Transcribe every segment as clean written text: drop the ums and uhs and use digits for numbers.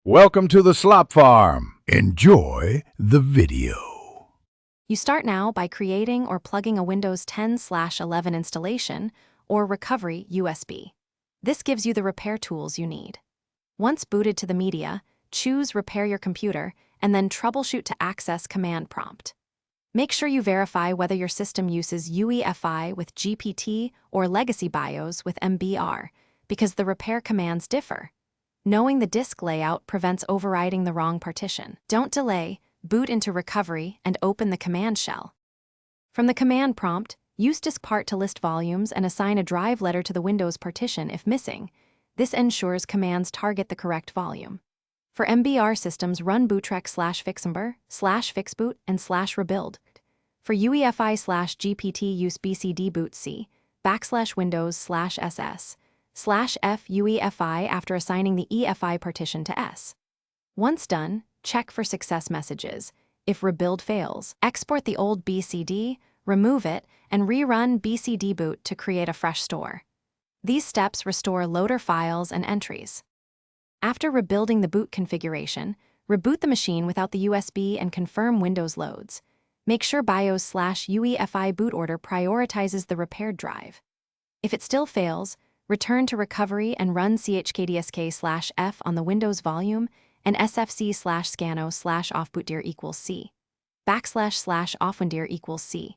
Welcome to the Slop Farm. Enjoy the video. You start now by creating or plugging a Windows 10/11 installation or recovery USB. This gives you the repair tools you need. Once booted to the media, choose Repair Your Computer and then Troubleshoot to access Command Prompt. Make sure you verify whether your system uses UEFI with GPT or Legacy BIOS with MBR, because the repair commands differ. Knowing the disk layout prevents overriding the wrong partition. Don't delay, boot into Recovery and open the command shell. From the command prompt, use diskpart to list volumes and assign a drive letter to the Windows partition if missing. This ensures commands target the correct volume. For MBR systems, run bootrec/fixember/fixboot and /rebuild. For UEFI/GPT, use BCD boot C /Windows/SS/F UEFI after assigning the EFI partition to S. Once done, check for success messages. If rebuild fails, export the old BCD, remove it, and rerun BCD boot to create a fresh store. These steps restore loader files and entries. After rebuilding the boot configuration, reboot the machine without the USB and confirm Windows loads. Make sure BIOS/UEFI boot order prioritizes the repaired drive. If it still fails, return to Recovery and run chkdsk/f on the Windows volume and sfc/scano/offbootdir equals C. //offwindir equals C.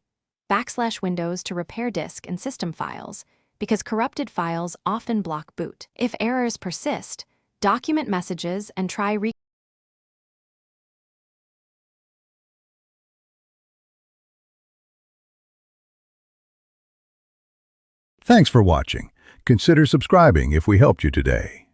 /Windows to repair disk and system files, because corrupted files often block boot. If errors persist, document messages and try Thanks for watching. Consider subscribing if we helped you today.